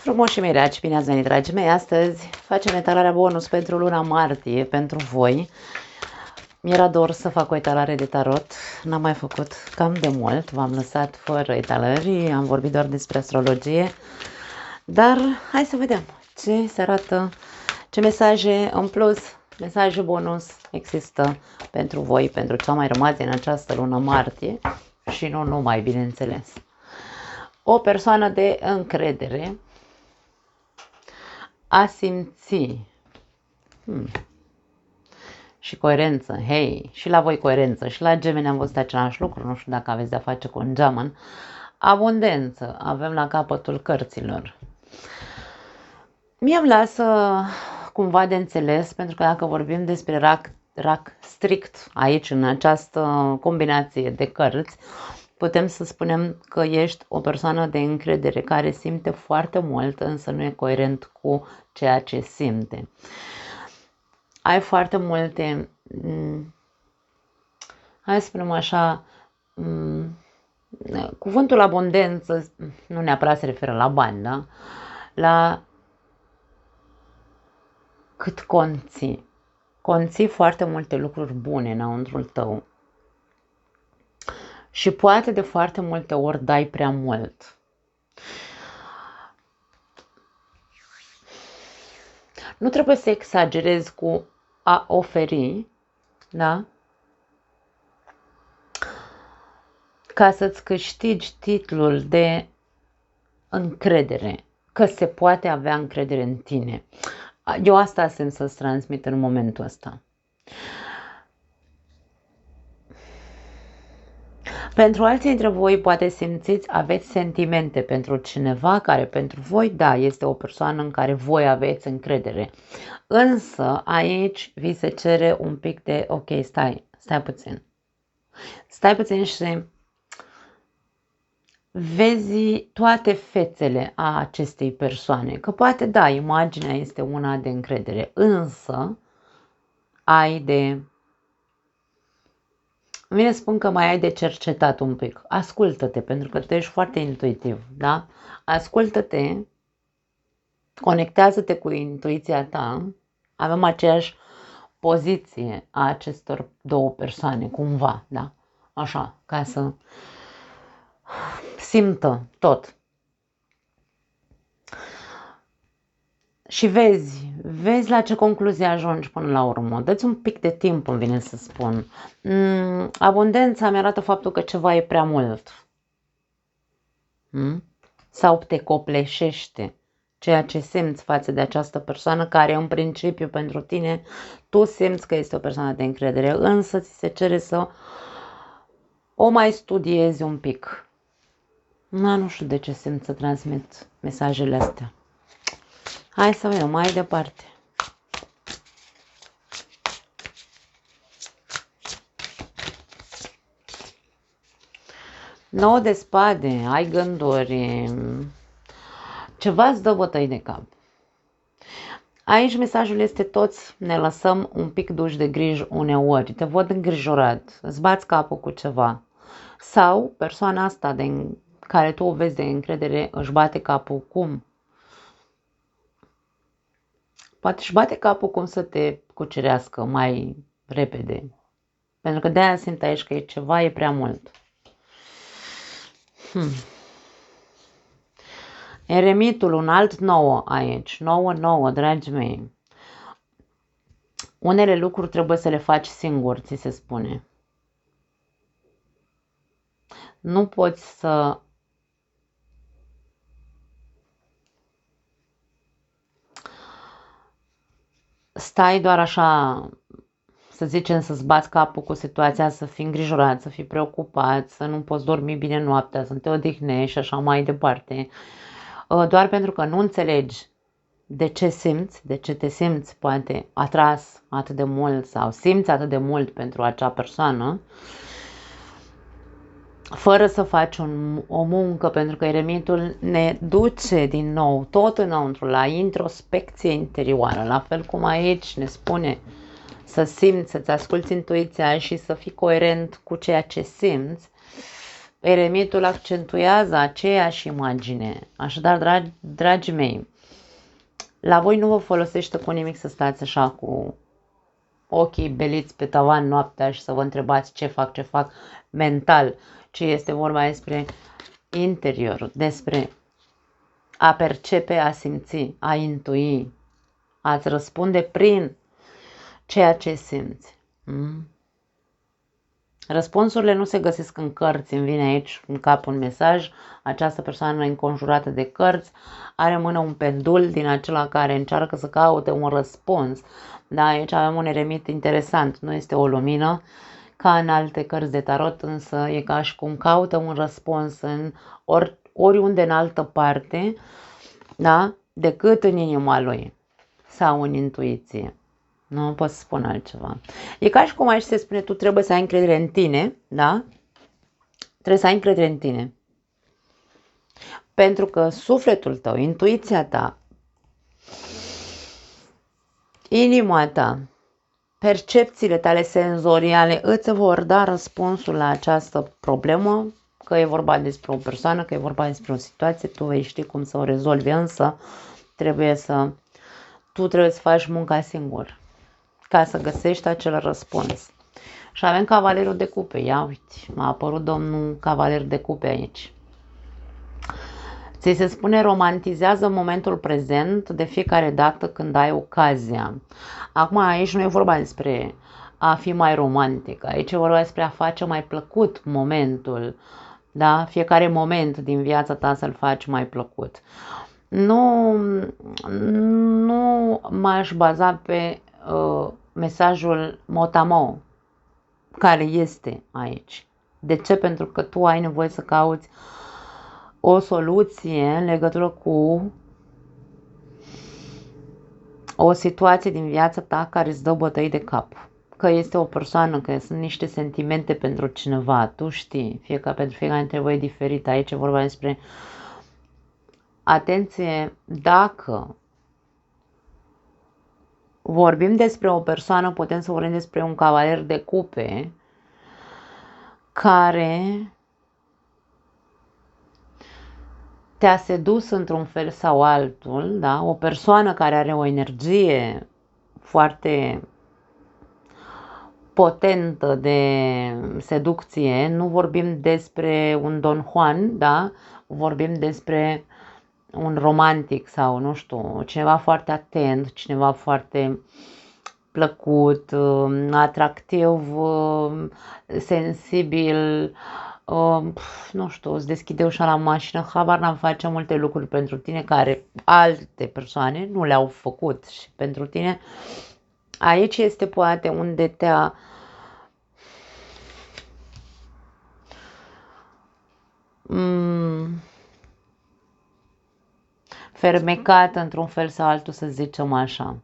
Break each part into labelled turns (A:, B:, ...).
A: Frumos și miraci, bine ați venit, dragii mei! Astăzi facem etalarea bonus pentru luna martie, pentru voi. Mi-era dor să fac o etalare de tarot, n-am mai făcut cam de mult, v-am lăsat fără etalări, am vorbit doar despre astrologie. Dar hai să vedem ce se arată, ce mesaje în plus, mesaje bonus există pentru voi, pentru ce a mai rămas în această lună martie și nu numai, bineînțeles. O persoană de încredere a simți și coerență, hei, și la voi coerență, și la Gemeni am văzut același lucru, nu știu dacă aveți de-a face cu un geamăn. Abundență, avem la capătul cărților. Mie îmi lasă cumva de înțeles, pentru că dacă vorbim despre rac strict aici, în această combinație de cărți, putem să spunem că ești o persoană de încredere care simte foarte mult, însă nu e coerent cu ceea ce simte. Ai foarte multe, hai să spunem așa, cuvântul abundență nu neapărat se referă la bani, da? La cât conții. Conții foarte multe lucruri bune înăuntrul tău. Și poate de foarte multe ori dai prea mult. Nu trebuie să exagerezi cu a oferi, da? Ca să-ți câștigi titlul de încredere, că se poate avea încredere în tine. Eu asta simt să-ți transmit în momentul ăsta. Pentru alții dintre voi poate simțiți, aveți sentimente pentru cineva care pentru voi, da, este o persoană în care voi aveți încredere. Însă aici vi se cere un pic de, ok, stai puțin. Stai puțin și vezi toate fețele a acestei persoane. Că poate, da, imaginea este una de încredere, însă ai de... Vine spun că mai ai de cercetat un pic. Ascultă-te, pentru că tu ești foarte intuitiv, da? Ascultă-te, conectează-te cu intuiția ta. Avem aceeași poziție a acestor două persoane, cumva, da? Așa, ca să simtă tot. Și vezi la ce concluzie ajungi până la urmă. Dă-ți un pic de timp, îmi vine să spun. Abundența mi arată faptul că ceva e prea mult. Sau te copleșește ceea ce simți față de această persoană care în principiu pentru tine tu simți că este o persoană de încredere, însă ți se cere să o mai studiezi un pic. Nu știu de ce simt să transmit mesajele astea. Hai să vedem mai departe. Nouă de spade, ai gânduri, ceva îți dă bătăi de cap. Aici mesajul este toți ne lăsăm un pic duși de griji uneori, te văd îngrijorat, îți bați capul cu ceva. Sau persoana asta de care tu o vezi de încredere își bate capul cum? Poate își bate capul cum să te cucerească mai repede. Pentru că de-aia simt aici că ceva e prea mult. Eremitul, un alt 9 aici. 9, dragii mei. Unele lucruri trebuie să le faci singur, ți se spune. Nu poți să... stai doar așa, să zicem, să-ți bați capul cu situația, să fii îngrijorat, să fii preocupat, să nu poți dormi bine noaptea, să te odihnești și așa mai departe. Doar pentru că nu înțelegi de ce simți, de ce te simți poate atras atât de mult sau simți atât de mult pentru acea persoană, fără să faci o muncă, pentru că eremitul ne duce din nou tot înăuntru la introspecție interioară, la fel cum aici ne spune să simți, să-ți asculți intuiția și să fii coerent cu ceea ce simți. Eremitul accentuează aceeași imagine. Așadar, dragii mei, la voi nu vă folosește cu nimic să stați așa cu ochii beliți pe tavan noaptea și să vă întrebați ce fac mental, ce este vorba despre interior, despre a percepe, a simți, a intui, a-ți răspunde prin ceea ce simți. Răspunsurile nu se găsesc în cărți, îmi vine aici în cap un mesaj, această persoană înconjurată de cărți are în mână un pendul din acela care încearcă să caute un răspuns. Da, aici avem un eremit interesant, nu este o lumină ca în alte cărți de tarot, însă e ca și cum caută un răspuns în oriunde în altă parte, da, decât în inima lui sau în intuiție. Nu pot să spun altceva. E ca și cum aici se spune, tu trebuie să ai încredere în tine, da? Trebuie să ai încredere în tine. Pentru că sufletul tău, intuiția ta, inima ta, percepțiile tale senzoriale îți vor da răspunsul la această problemă, că e vorba despre o persoană, că e vorba despre o situație, tu vei ști cum să o rezolvi, însă tu trebuie să faci munca singur ca să găsești acel răspuns. Și avem cavalerul de cupe. Ia uite, m-a apărut domnul cavaler de cupe aici. Ți se spune romantizează momentul prezent de fiecare dată când ai ocazia. Acum aici nu e vorba despre a fi mai romantic. Aici e vorba despre a face mai plăcut momentul. Da? Fiecare moment din viața ta să-l faci mai plăcut. Nu m-aș baza pe mesajul mot-a-mot care este aici. De ce? Pentru că tu ai nevoie să cauți o soluție în legătură cu o situație din viața ta care îți dă bătăi de cap. Că este o persoană, că sunt niște sentimente pentru cineva, tu știi, pentru fiecare dintre voi e diferit. Aici e vorba despre atenție, dacă vorbim despre o persoană, putem să vorbim despre un cavaler de cupe care te-a sedus într-un fel sau altul, da? O persoană care are o energie foarte potentă de seducție, nu vorbim despre un Don Juan, da? Vorbim despre un romantic sau, nu știu, cineva foarte atent, cineva foarte plăcut, atractiv, sensibil, nu știu, îți deschide ușa la mașină, habar n-am face multe lucruri pentru tine care alte persoane nu le-au făcut și pentru tine. Aici este poate unde te-a fermecat într-un fel sau altul, să zicem așa.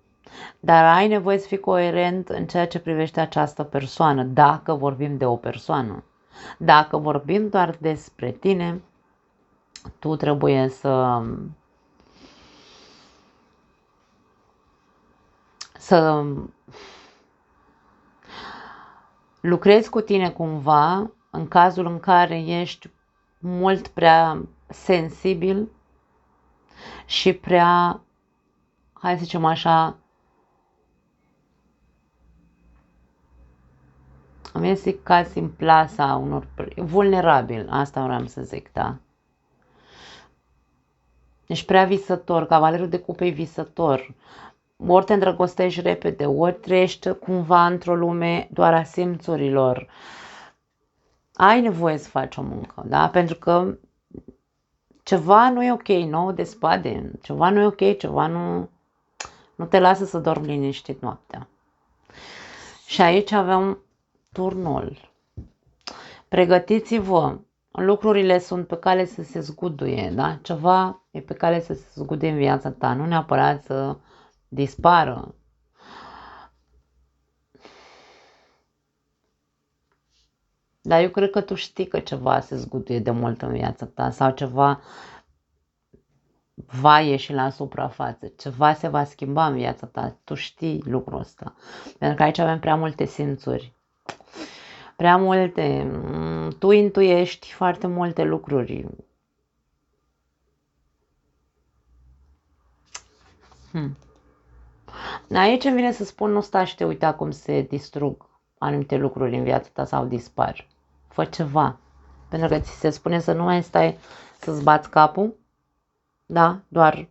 A: Dar ai nevoie să fii coerent în ceea ce privește această persoană, dacă vorbim de o persoană. Dacă vorbim doar despre tine, tu trebuie să lucrezi cu tine cumva în cazul în care ești mult prea sensibil și prea, hai să zicem așa, îmi este ca în plasa unor vulnerabil, asta vreau să zic, da. Ești prea visător, cavalerul de cupe e visător. Ori te îndrăgostești repede, ori trăiești cumva într-o lume doar a simțurilor. Ai nevoie să faci o muncă, da? Pentru că ceva nu e ok, nou de spade, ceva nu e ok, ceva nu te lasă să dormi liniștit noaptea. Și aici avem turnul. Pregătiți-vă, lucrurile sunt pe cale să se zguduie, da? Ceva e pe cale să se zguduie în viața ta, nu neapărat să dispară. Dar eu cred că tu știi că ceva se zguduie de mult în viața ta sau ceva va ieși la suprafață, ceva se va schimba în viața ta, tu știi lucrul ăsta. Pentru că aici avem prea multe simțuri. prea multe. Tu intuiești foarte multe lucruri. Aici îmi vine să spun, nu stai și te uita cum se distrug anumite lucruri în viața ta sau dispar. Fă ceva. Pentru că ți se spune să nu mai stai să-ți bați capul, da, doar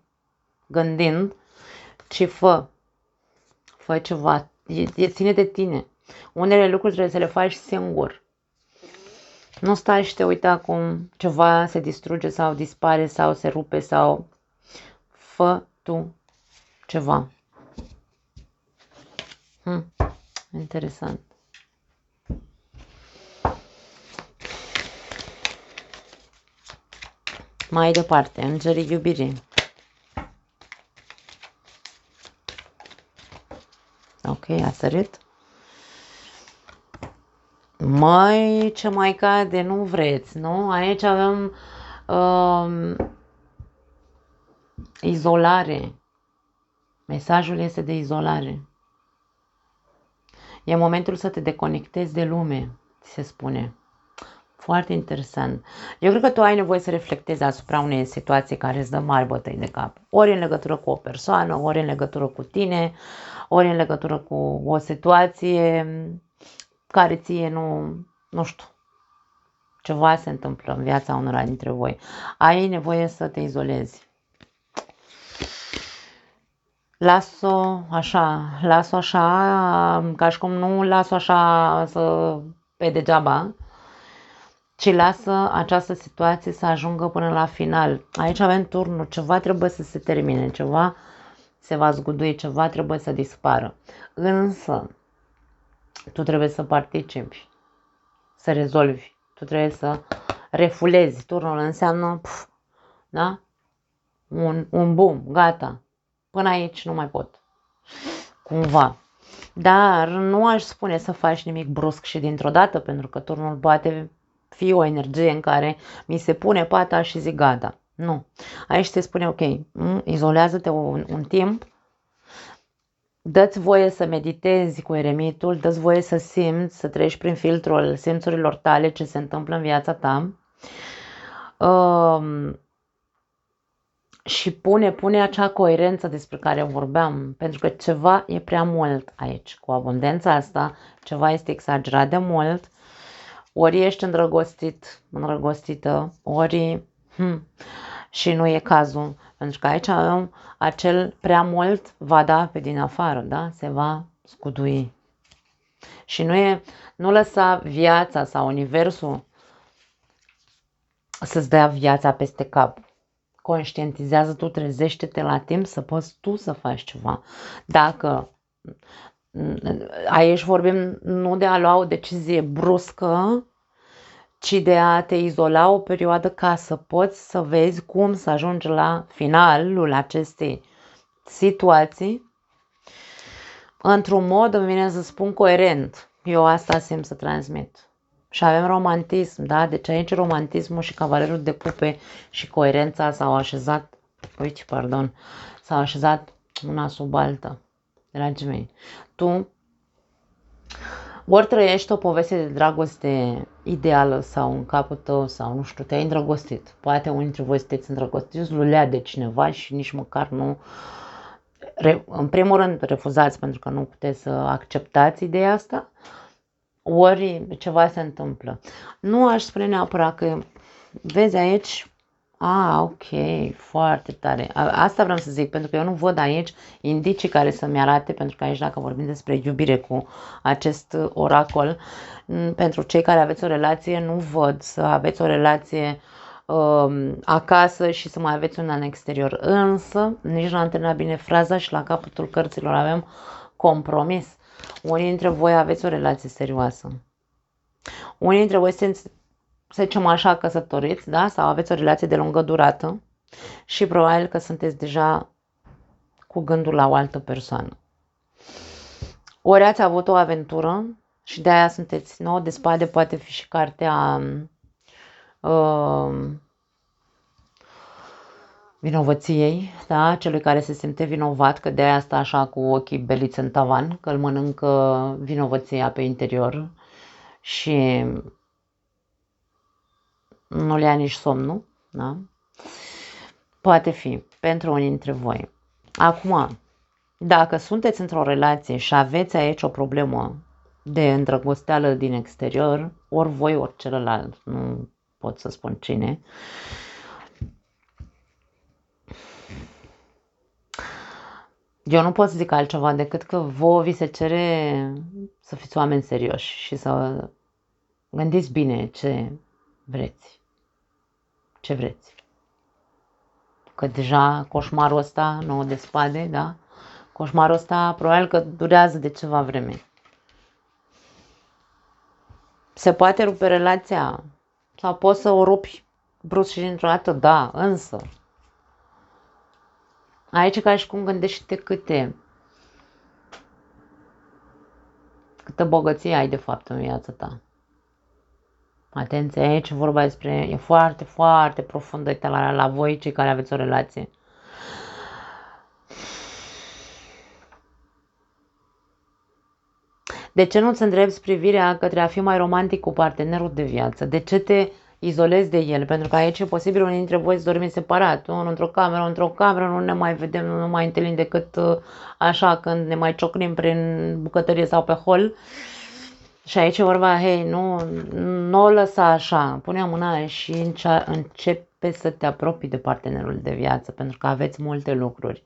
A: gândind, ci fă ceva. Ține de tine. Unele lucruri trebuie să le faci singur. Nu stai și te uita cum ceva se distruge sau dispare sau se rupe sau fă tu ceva. Interesant. Mai departe, îngerii iubirii. Ok, a sărit. Măi, ce mai cade, nu vreți, nu? Aici avem izolare. Mesajul este de izolare. E momentul să te deconectezi de lume, ți se spune. Foarte interesant. Eu cred că tu ai nevoie să reflectezi asupra unei situații care îți dă mari bătăi de cap. Ori în legătură cu o persoană, ori în legătură cu tine, ori în legătură cu o situație care ție nu știu, ceva se întâmplă în viața unora dintre voi. Ai nevoie să te izolezi. Las-o așa, ca și cum nu las-o așa pe degeaba, ci lasă această situație să ajungă până la final. Aici avem turnul, ceva trebuie să se termine, ceva se va zgudui, ceva trebuie să dispară. Însă, tu trebuie să participi, să rezolvi, tu trebuie să refulezi. Turnul înseamnă, da? Un boom, gata. Până aici nu mai pot. Cumva. Dar nu aș spune să faci nimic brusc și dintr-o dată, pentru că turnul poate fi o energie în care mi se pune pata și zic gata. Nu. Aici se spune, ok, izolează-te un timp, dă-ți voie să meditezi cu eremitul, dă-ți voie să simți, să treci prin filtrul simțurilor tale ce se întâmplă în viața ta. Și pune acea coerență despre care vorbeam, pentru că ceva e prea mult aici. Cu abundența asta, ceva este exagerat de mult, ori ești îndrăgostită, ori și nu e cazul. Pentru că aici avem acel prea mult va da pe din afară, da? Se va scudui. Și nu lăsa viața sau universul să-ți dea viața peste cap. Conștientizează tu, trezește-te la timp să poți tu să faci ceva. Dacă aici vorbim nu de a lua o decizie bruscă, ci de a te izola o perioadă ca să poți să vezi cum să ajungi la finalul acestei situații într-un mod, îmi vine să spun, coerent. Eu asta simt să transmit. Și avem romantism, da? Deci aici romantismul și cavalerul de cupe și coerența s-au așezat, s-au așezat una sub alta, dragii mei. Tu ori trăiești o poveste de dragoste ideală sau în capul tău sau nu știu, te-ai îndrăgostit. Poate unii dintre voi sunteți îndrăgostiți, lulea de cineva și nici măcar nu... În primul rând refuzați pentru că nu puteți să acceptați ideea asta. Ori ceva se întâmplă. Nu aș spune neapărat că, vezi aici, ok, foarte tare. Asta vreau să zic, pentru că eu nu văd aici indicii care să-mi arate, pentru că aici dacă vorbim despre iubire cu acest oracol, pentru cei care aveți o relație, nu văd să aveți o relație acasă și să mai aveți una în exterior. Însă, nici nu am terminat bine fraza și la capătul cărților avem compromis. Unii dintre voi aveți o relație serioasă. Unii dintre voi sunteți, să zicem așa, căsătoriți, da? Sau aveți o relație de lungă durată și probabil că sunteți deja cu gândul la o altă persoană. Ori ați avut o aventură și de aia sunteți 9 de spade, poate fi și cartea vinovăției, da? Celui care se simte vinovat, că de aia stă așa cu ochii beliți în tavan, că îl mănâncă vinovăția pe interior și nu le ia nici somnul, da? Poate fi pentru unii dintre voi. Acum, dacă sunteți într-o relație și aveți aici o problemă de îndrăgosteală din exterior, ori voi, ori celălalt, nu pot să spun cine, eu nu pot să zic altceva decât că vouă vi se cere să fiți oameni serioși și să gândiți bine ce vreți. Ce vreți. Că deja coșmarul ăsta, 9 de spade, da? Coșmarul ăsta probabil că durează de ceva vreme. Se poate rupe relația sau poți să o rupi brusc și dintr-o dată, da, însă aici ca și cum gândește câtă bogăție ai de fapt în viața ta. Atenție, aici vorba despre, e foarte, foarte profundă la voi cei care aveți o relație. De ce nu-ți îndrepți privirea către a fi mai romantic cu partenerul de viață? De ce te izolezi de el? Pentru că aici e posibil unii dintre voi să dormiți separat. Unul într-o cameră, nu ne mai vedem, nu ne mai întâlnim decât așa când ne mai ciocnim prin bucătărie sau pe hol. Și aici e vorba, hei, nu o lăsa așa, pune mâna și începe să te apropii de partenerul de viață, pentru că aveți multe lucruri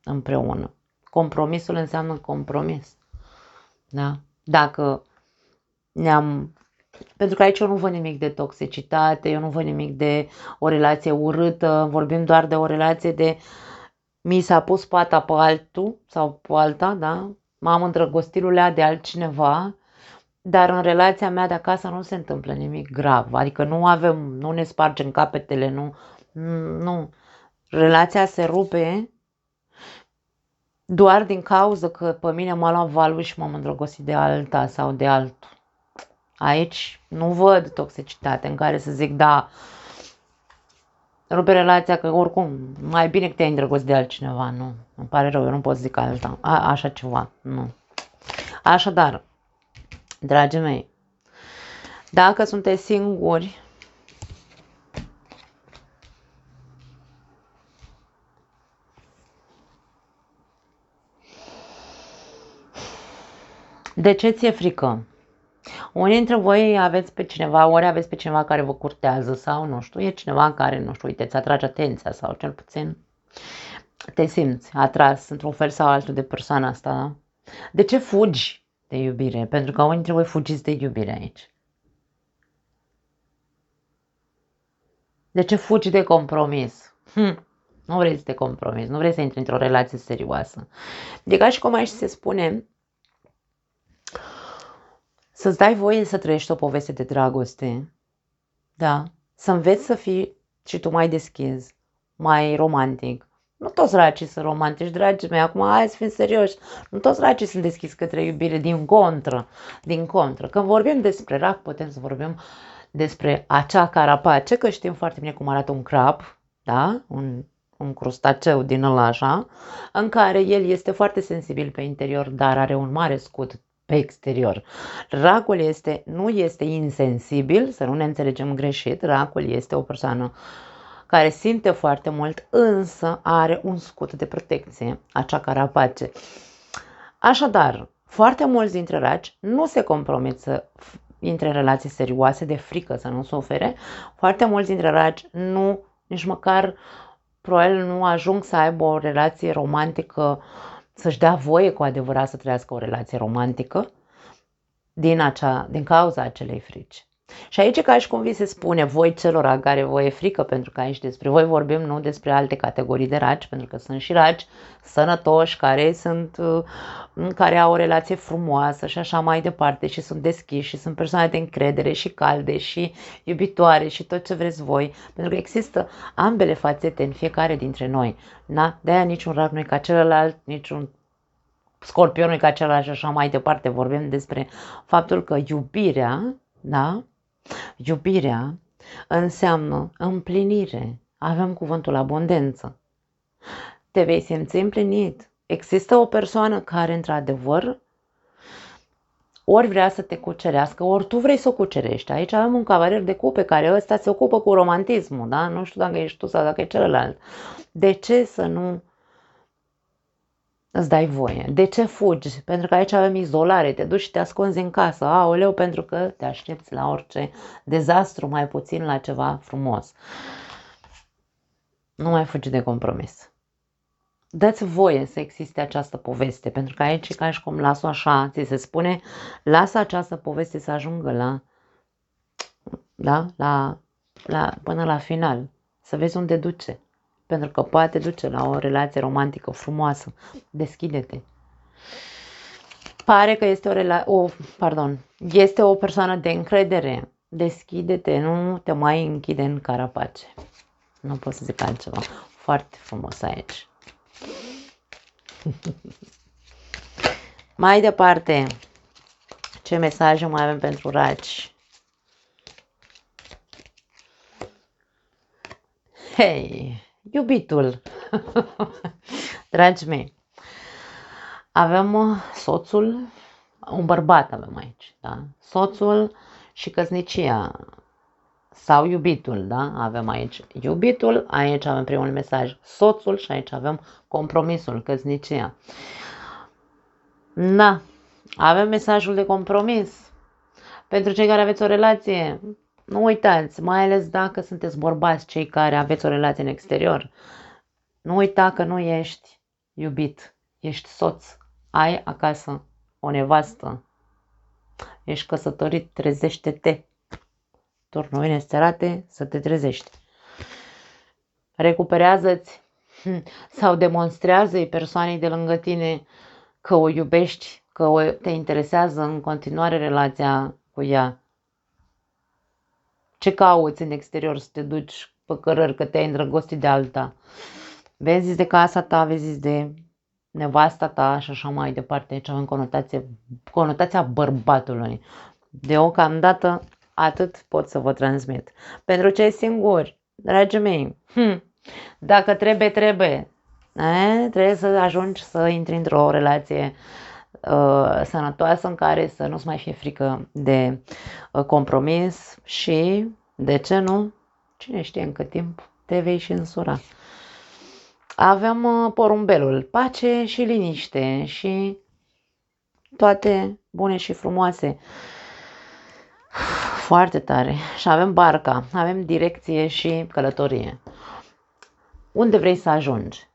A: împreună. Compromisul înseamnă compromis. Da? Dacă pentru că aici eu nu văd nimic de toxicitate, eu nu văd nimic de o relație urâtă, vorbim doar de o relație de mi s-a pus pata pe altul sau pe alta, da? M-am îndrăgostit lui de altcineva, dar în relația mea de acasă nu se întâmplă nimic grav, adică nu ne spargem capetele, nu. Relația se rupe doar din cauza că pe mine m-a luat valul și m-am îndrăgostit de alta sau de altul. Aici nu văd toxicitate în care să zic, da, rupe relația că oricum, mai bine că te-ai îndrăgostit de altcineva, nu. Îmi pare rău, eu nu pot să zic alta, așa ceva, nu. Așadar, dragii mei, dacă sunteți singuri, de ce ți-e frică? Unii dintre voi aveți pe cineva care vă curtează sau nu știu, e cineva care, nu știu, uite, îți atrage atenția sau cel puțin te simți atras într-un fel sau altul de persoana asta, da? De ce fugi de iubire? Pentru că unii dintre voi fugiți de iubire aici. De ce fugi de compromis? Nu vrei să te compromis, nu vrei să intri într-o relație serioasă. De ca și cum aici se spune să-ți dai voie să trăiești o poveste de dragoste, da? Să înveți să fii și tu mai deschis, mai romantic. Nu toți racii sunt romantici, dragii mei, acum hai să fim serioși. Nu toți racii sunt deschiși către iubire, din contră. Când vorbim despre rac, putem să vorbim despre acea carapace, că știm foarte bine cum arată un crab, da? Un crustaceu din ăla așa, în care el este foarte sensibil pe interior, dar are un mare scut pe exterior. Racul nu este insensibil, să nu ne înțelegem greșit, racul este o persoană care simte foarte mult, însă are un scut de protecție, acea carapace. Așadar, foarte mulți dintre raci nu se compromit să intre în relații serioase de frică să nu sufere. Foarte mulți dintre raci nici măcar probabil nu ajung să aibă o relație romantică, să-și dea voie cu adevărat să trăiască o relație romantică din cauza acelei frici. Și aici ca și cum vi se spune voi celor care vă e frică, pentru că aici despre voi vorbim, nu despre alte categorii de raci, pentru că sunt și raci sănătoși care au o relație frumoasă și așa mai departe și sunt deschiși și sunt persoane de încredere și calde și iubitoare și tot ce vreți voi, pentru că există ambele fațete în fiecare dintre noi. De-aia niciun rac nu e ca celălalt, niciun scorpion nu e ca celălalt și așa mai departe. Vorbim despre faptul că iubirea, da? Iubirea înseamnă împlinire. Avem cuvântul abundență. Te vei simți împlinit. Există o persoană care, într-adevăr, ori vrea să te cucerească, ori tu vrei să o cucerești. Aici avem un cavalier de cupe care ăsta se ocupă cu romantismul, da? Nu știu dacă ești tu sau dacă e celălalt. De ce să nu îți dai voie? De ce fugi? Pentru că aici avem izolare, te duci și te ascunzi în casă. Aoleu, pentru că te aștepți la orice dezastru, mai puțin la ceva frumos. Nu mai fugi de compromis. Dă-ți voie să existe această poveste, pentru că aici e ca și cum las-o așa, ți se spune, lasă această poveste să ajungă până la final, să vezi unde duce, pentru că poate duce la o relație romantică frumoasă. Deschide-te. Pare că este o persoană de încredere. Deschide-te, nu te mai închide în carapace. Nu pot să zic altceva. Foarte frumos aici. Mai departe, ce mesaje mai avem pentru raci? Hei, iubitul! Dragii mei, avem soțul, un bărbat avem aici, da? Soțul și căsnicia sau iubitul, da? Avem aici iubitul, aici avem primul mesaj soțul și aici avem compromisul, căsnicia. Da, avem mesajul de compromis. Pentru cei care aveți o relație, nu uitați, mai ales dacă sunteți bărbați, cei care aveți o relație în exterior, nu uita că nu ești iubit, ești soț, ai acasă o nevastă, ești căsătorit, trezește-te. Turnul vine să te arate să te trezești. Recuperează-ți sau demonstrează-i persoanei de lângă tine că o iubești, că te interesează în continuare relația cu ea. Ce cauți în exterior să te duci pe cărări că te-ai îndrăgostit de alta? Vezi de casa ta, vezi de nevasta ta și așa mai departe. Aici avem conotația bărbatului. Deocamdată atât pot să vă transmit. Pentru cei singuri, dragii mei, dacă trebuie. Trebuie să ajungi să intri într-o relație sănătoasă în care să nu-ți mai fie frică de compromis și, de ce nu, cine știe în cât timp te vei și însura. Avem porumbelul, pace și liniște și toate bune și frumoase. Foarte tare. Și avem barca, avem direcție și călătorie. Unde vrei să ajungi?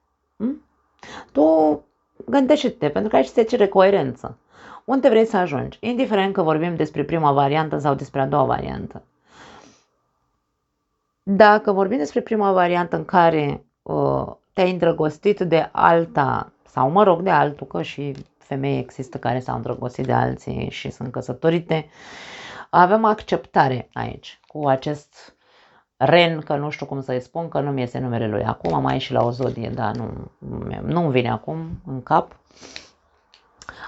A: Tu gândește-te, pentru că aici se cere coerență. Unde vrei să ajungi? Indiferent că vorbim despre prima variantă sau despre a doua variantă. Dacă vorbim despre prima variantă în care te-ai îndrăgostit de alta, sau mă rog de altul, că și femei există care s-au îndrăgostit de alții și sunt căsătorite, avem acceptare aici cu acest Ren, că nu știu cum să-i spun, că nu-mi iese numele lui acum, mai și la o zodie, dar nu-mi vine acum în cap.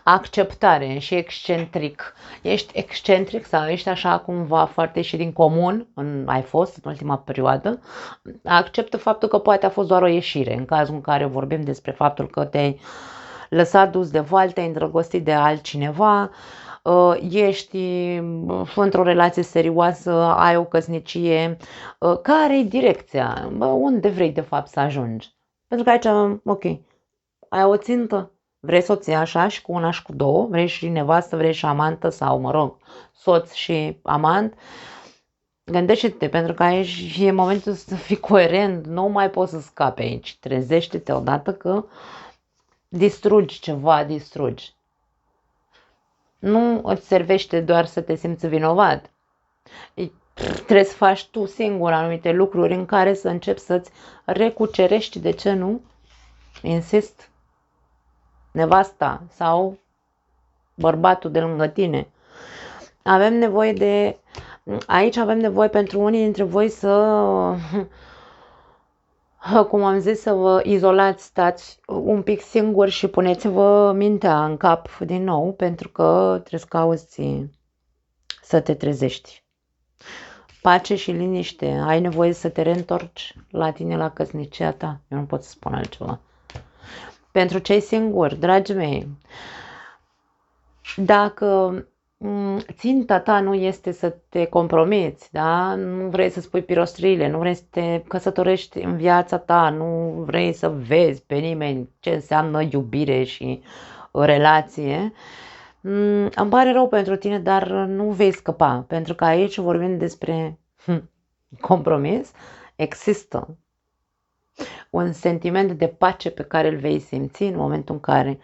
A: Acceptare și excentric. Ești excentric sau ești așa cumva foarte și din comun, ai fost în ultima perioadă, acceptă faptul că poate a fost doar o ieșire, în cazul în care vorbim despre faptul că te-ai lăsat dus de val, te-ai îndrăgostit de altcineva, ești într-o relație serioasă, ai o căsnicie, care-i direcția? Unde vrei de fapt să ajungi? Pentru că aici, ok, ai o țintă, vrei să o ții așa și cu una și cu două, vrei și nevastă, vrei și amantă sau, mă rog, soț și amant, gândește-te, pentru că aici e momentul să fii coerent, nu mai poți să scapi aici, trezește-te odată că distrugi ceva, distrugi. Nu îți servește doar să te simți vinovat. Trebuie să faci tu singur anumite lucruri în care să începi să-ți recucerești, de ce nu? Insist, nevasta sau bărbatul de lângă tine. Aici avem nevoie pentru unii dintre voi să, cum am zis, să vă izolați, stați un pic singuri și puneți-vă mintea în cap din nou, pentru că trebuie să cauți să te trezești. Pace și liniște, ai nevoie să te reîntorci la tine, la căsnicia ta. Eu nu pot să spun altceva. Pentru cei singuri, dragii mei, dacă ținta ta nu este să te compromiți, da? Nu vrei să spui pirostrile, nu vrei să te căsătorești în viața ta, nu vrei să vezi pe nimeni ce înseamnă iubire și o relație. Îmi pare rău pentru tine, dar nu vei scăpa, pentru că aici vorbim despre compromis. Există un sentiment de pace pe care îl vei simți în momentul în care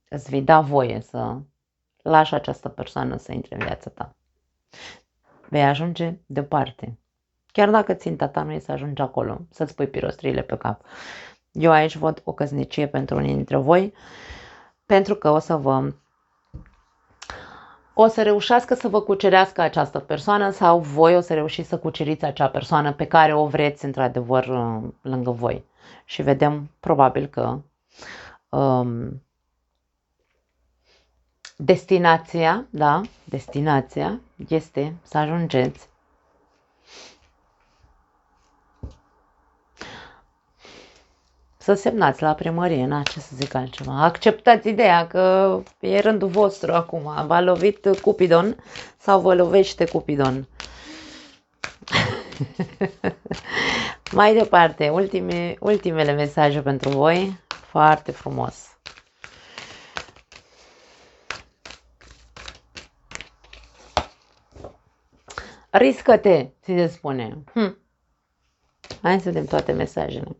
A: îți vei da voie să lași această persoană să intre în viața ta. Vei ajunge departe. Chiar dacă ținta ta nu e să ajungi acolo, să-ți pui pirostrile pe cap. Eu aici văd o căsnicie pentru unii dintre voi, pentru că o să reușească să vă cucerească această persoană sau voi o să reușiți să cuceriți acea persoană pe care o vreți într-adevăr lângă voi. Și vedem probabil că destinația, da, destinația este să ajungeți să semnați la primărie, na, ce să zic altceva. Acceptați ideea că e rândul vostru acum. V-a lovit Cupidon sau vă lovește Cupidon. Mai departe, ultimele mesaje pentru voi. Foarte frumos. Riscă-te, ți se spune. Hai să vedem toate mesajele.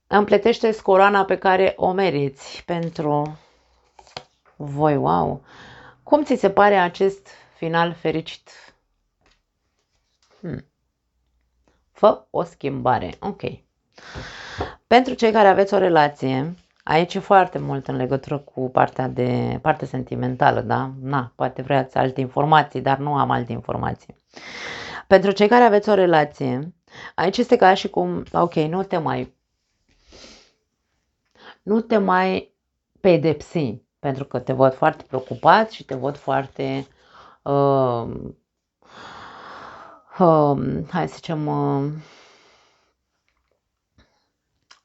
A: Împletește-ți coroana pe care o meriți pentru voi. Wow! Cum ți se pare acest final fericit? Fă o schimbare. Ok. Pentru cei care aveți o relație, aici e foarte mult în legătură cu partea sentimentală, da? Na, poate vreați alte informații, dar nu am alte informații. Pentru cei care aveți o relație, aici este ca și cum, ok, nu te mai pedepsi, pentru că te văd foarte preocupat și te văd foarte, hai să zicem,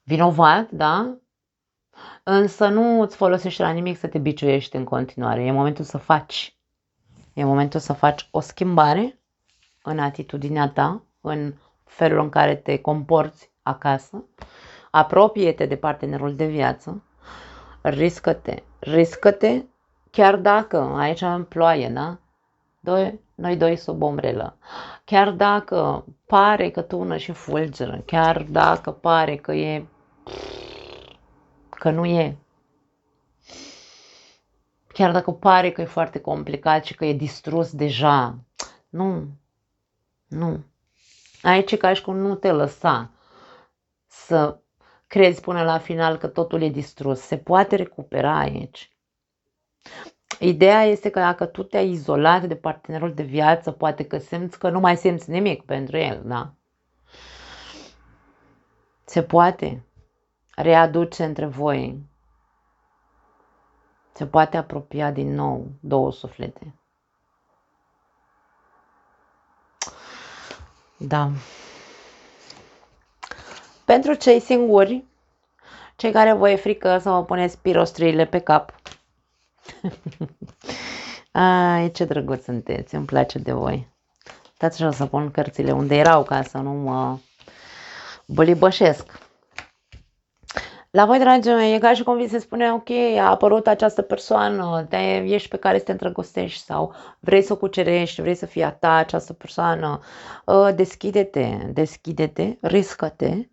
A: vinovat, da? Însă nu îți folosește la nimic să te biciuiești în continuare. E momentul să faci. E momentul să faci o schimbare în atitudinea ta, în felul în care te comporți acasă. Apropie-te de partenerul de viață. Riscă-te, chiar dacă aici am ploaie, da? Noi doi sub umbrelă. Chiar dacă pare că tună și fulgeră, chiar dacă pare că nu e, chiar dacă pare că e foarte complicat și că e distrus deja, nu. Aici e ca și cum nu te lăsa să crezi până la final că totul e distrus. Se poate recupera aici. Ideea este că dacă tu te-ai izolat de partenerul de viață, poate că simți că nu mai simți nimic pentru el, da? Se poate readuce între voi. Se poate apropia din nou două suflete. Da. Pentru cei singuri, cei care vă e frică să vă puneți pirostriile pe cap. Ai, ce drăguț sunteți, îmi place de voi. Dați așa să pun cărțile unde erau ca să nu mă bolibășesc. La voi, dragii mei, e ca și cum vi se spune, ok, a apărut această persoană, ești pe care să te îndrăgostești sau vrei să o cucerești, vrei să fie a ta această persoană. Deschide-te, riscă-te.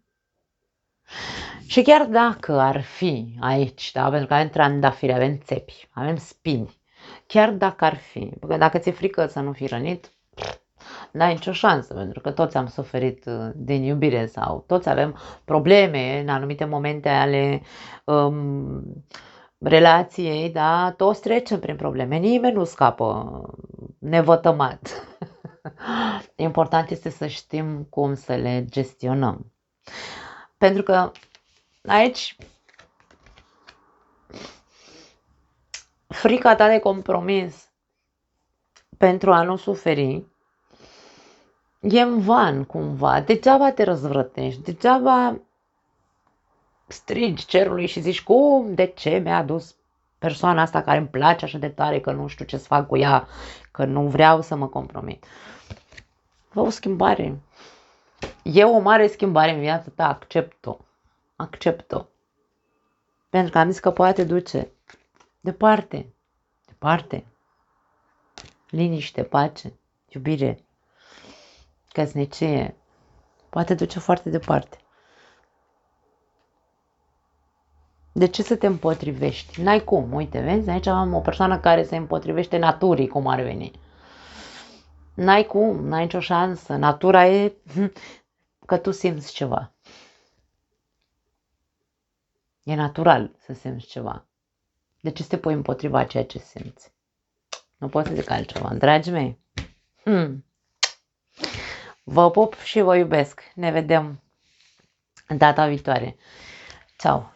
A: Și chiar dacă ar fi aici, da, pentru că avem trandafiri, avem țepi, avem spini, chiar dacă ar fi, pentru că dacă ți-e frică să nu fii rănit, n-ai nicio șansă, pentru că toți am suferit din iubire sau toți avem probleme în anumite momente ale relației, da, toți trecem prin probleme, nimeni nu scapă nevătămat. Important este să știm cum să le gestionăm. Pentru că aici frica ta de compromis pentru a nu suferi e în van cumva. Degeaba te răzvrătești, degeaba strigi cerului și zici cum, de ce mi-a adus persoana asta care îmi place așa de tare că nu știu ce să fac cu ea, că nu vreau să mă compromit. Vă o schimbare. E o mare schimbare în viața ta, accept-o. Accept-o. Pentru că am zis că poate duce departe. Departe. Liniște, pace, iubire, căsnicie. Poate duce foarte departe. De ce să te împotrivești? N-ai cum. Uite, vezi? Aici am o persoană care se împotrivește naturii, cum ar veni. N-ai cum, n-ai nicio șansă. Natura e că tu simți ceva. E natural să simți ceva. De ce să te pui împotriva ceea ce simți? Nu pot să zic altceva. Dragii mei, vă pup și vă iubesc. Ne vedem data viitoare. Ciao!